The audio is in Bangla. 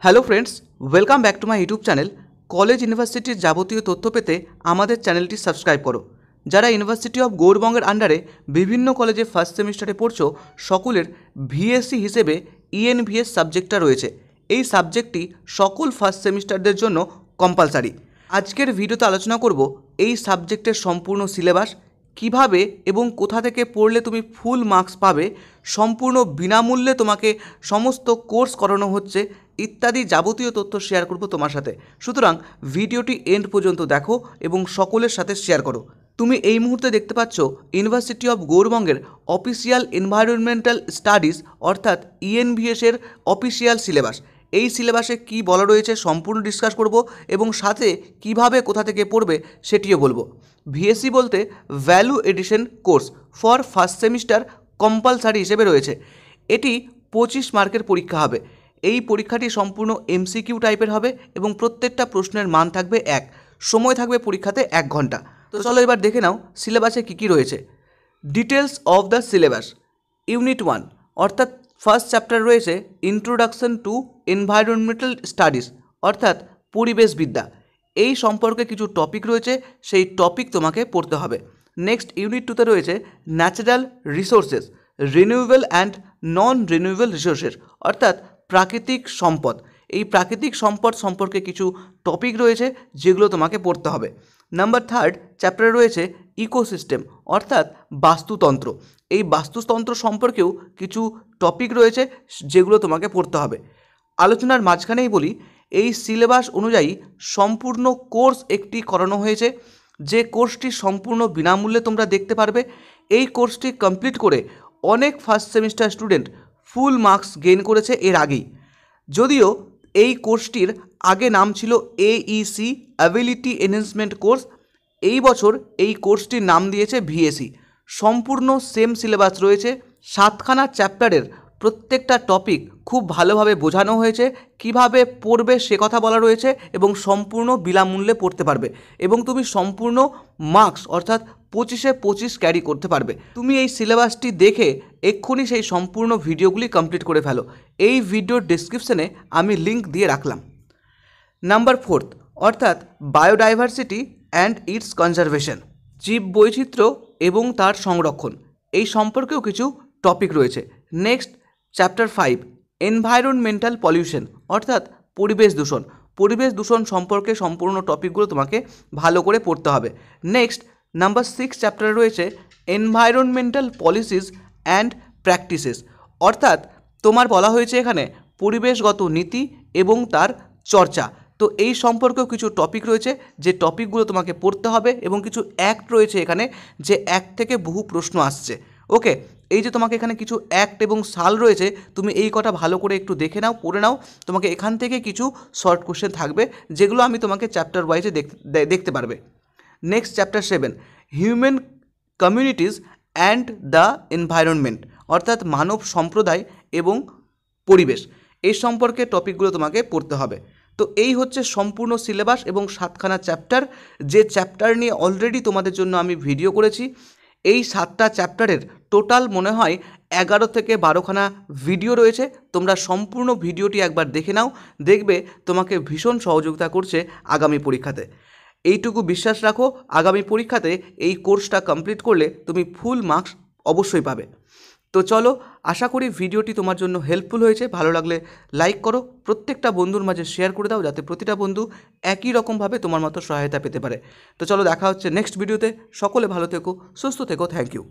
Hello friends, welcome back to my YouTube channel. College ইউনিভার্সিটির যাবতীয় তথ্য পেতে আমাদের চ্যানেলটি সাবস্ক্রাইব করো। যারা ইউনিভার্সিটি অফ গৌড়বঙ্গের আন্ডারে বিভিন্ন কলেজে ফার্স্ট সেমিস্টারে পড়ছো, সকলের ভিএসসি হিসেবে ইএনভিএস সাবজেক্টটা রয়েছে। এই সাবজেক্টটি সকল ফার্স্ট সেমিস্টারদের জন্য কম্পালসারি। আজকের ভিডিওতে আলোচনা করব এই সাবজেক্টের সম্পূর্ণ সিলেবাস, কিভাবে এবং কোথা থেকে পড়লে তুমি ফুল মার্কস পাবে, সম্পূর্ণ বিনামূল্যে তোমাকে সমস্ত কোর্স করানো হচ্ছে ইত্যাদি যাবতীয় তথ্য শেয়ার করব তোমার সাথে। সুতরাং ভিডিওটি এন্ড পর্যন্ত দেখো এবং সকলের সাথে শেয়ার করো। তুমি এই মুহূর্তে দেখতে পাচ্ছ ইউনিভার্সিটি অফ গৌড়বঙ্গের অফিসিয়াল এনভায়রনমেন্টাল স্টাডিজ অর্থাৎ ইএনভিএসের অফিসিয়াল সিলেবাস। এই সিলেবাসে কি বলা রয়েছে সম্পূর্ণ ডিসকাস করব এবং সাথে কিভাবে কোথা থেকে পড়বে সেটিও বলবো। ভিএসসি বলতে value addition course for first semester compulsory হিসেবে রয়েছে। এটি 25 মার্কের পরীক্ষা হবে। এই পরীক্ষাটি সম্পূর্ণ এমসিকিউ টাইপের হবে এবং প্রত্যেকটা প্রশ্নের মান থাকবে 1, সময় থাকবে পরীক্ষাতে 1 ঘন্টা। তো চলো এবার দেখে নাও সিলেবাসে কী কী রয়েছে। Details of the syllabus. Unit 1 অর্থাৎ ফার্স্ট চ্যাপ্টার রয়েছে ইন্ট্রোডাকশন টু এনভায়রনমেন্টাল স্টাডিজ অর্থাৎ পরিবেশবিদ্যা। এই সম্পর্কে কিছু টপিক রয়েছে, সেই টপিক তোমাকে পড়তে হবে। নেক্সট ইউনিট 2তে রয়েছে natural resources, renewable and non renewable resources অর্থাৎ প্রাকৃতিক সম্পদ। এই প্রাকৃতিক সম্পদ সম্পর্কে কিছু টপিক রয়েছে যেগুলো তোমাকে পড়তে হবে। নাম্বার 3 চ্যাপ্টারে রয়েছে ইকোসিস্টেম অর্থাৎ বাস্তুতন্ত্র। এই বাস্তুতন্ত্র সম্পর্কেও কিছু টপিক রয়েছে যেগুলো তোমাকে পড়তে হবে। আলোচনার মাঝখানেই বলি, এই সিলেবাস অনুযায়ী সম্পূর্ণ কোর্স একটি করানো হয়েছে, যে কোর্সটি সম্পূর্ণ বিনামূল্যে তোমরা দেখতে পারবে। এই কোর্সটি কমপ্লিট করে অনেক first semester student full marks gain করেছে এর আগেই। যদিও এই কোর্সটির আগে নাম ছিল AEC অ্যাবিলিটি এনহ্যান্সমেন্ট কোর্স, এই বছর এই কোর্সটির নাম দিয়েছে ভিএসসি। সম্পূর্ণ সেম সিলেবাস রয়েছে। 7খানা চ্যাপ্টারের প্রত্যেকটা টপিক খুব ভালোভাবে বোঝানো হয়েছে, কিভাবে পড়বে সে কথা বলা রয়েছে এবং সম্পূর্ণ বিনামূল্যে পড়তে পারবে এবং তুমি সম্পূর্ণ মার্কস অর্থাৎ 25-এ 25 ক্যারি করতে পারবে। তুমি এই সিলেবাসটি দেখে এক্ষুনি সেই সম্পূর্ণ ভিডিওগুলি কমপ্লিট করে ফেলো। এই ভিডিওর ডেসক্রিপশনে আমি লিঙ্ক দিয়ে রাখলাম। নাম্বার 4 অর্থাৎ বায়োডাইভার্সিটি অ্যান্ড ইটস কনজারভেশন, জীব বৈচিত্র্য এবং তার সংরক্ষণ, এই সম্পর্কেও কিছু টপিক রয়েছে। নেক্সট চ্যাপ্টার 5 এনভায়রনমেন্টাল পলিউশন অর্থাৎ পরিবেশ দূষণ। পরিবেশ দূষণ সম্পর্কে সম্পূর্ণ টপিকগুলো তোমাকে ভালো করে পড়তে হবে। নেক্সট নাম্বার 6 চ্যাপ্টারে রয়েছে এনভায়রনমেন্টাল পলিসিস অ্যান্ড প্র্যাকটিসেস অর্থাৎ তোমার বলা হয়েছে এখানে পরিবেশগত নীতি এবং তার চর্চা। তো এই সম্পর্কেও কিছু টপিক রয়েছে যে টপিকগুলো তোমাকে পড়তে হবে এবং কিছু অ্যাক্ট রয়েছে এখানে, যে অ্যাক্ট থেকে বহু প্রশ্ন আসছে। ওকে, এই যে তোমাকে এখানে কিছু অ্যাক্ট এবং সাল রয়েছে, তুমি এই কটা ভালো করে একটু দেখে নাও, পড়ে নাও। তোমাকে এখান থেকে কিছু শর্ট কোশ্চেন থাকবে যেগুলো আমি তোমাকে চ্যাপ্টার ওয়াইজে দেখতে পারবে। Next chapter 7 human communities and the environment অর্থাৎ মানব সম্প্রদায় এবং পরিবেশ। এই সম্পর্কে টপিকগুলো তোমাকে পড়তে হবে। তো এই হচ্ছে সম্পূর্ণ সিলেবাস এবং 7খানা চ্যাপ্টার, যে চ্যাপ্টার নিয়ে অলরেডি তোমাদের জন্য আমি ভিডিও করেছি। এই 7টা চ্যাপ্টারের টোটাল মনে হয় 11 থেকে 12খানা ভিডিও রয়েছে। তোমরা সম্পূর্ণ ভিডিওটি একবার দেখে নাও, দেখবে তোমাকে ভীষণ সহযোগিতা করছে আগামী পরীক্ষাতে। এইটুকু বিশ্বাস রাখো, আগামী পরীক্ষাতে এই কোর্সটা কমপ্লিট করলে তুমি ফুল মার্কস অবশ্যই পাবে। তো চলো, আশা করি ভিডিওটি তোমার জন্য হেল্পফুল হয়েছে। ভালো লাগলে লাইক করো, প্রত্যেকটা বন্ধুর মাঝে শেয়ার করে দাও যাতে প্রতিটা বন্ধু একই রকমভাবে তোমার মতো সহায়তা পেতে পারে। তো চলো, দেখা হচ্ছে নেক্সট ভিডিওতে। সকলে ভালো থেকো, সুস্থ থেকো। Thank you.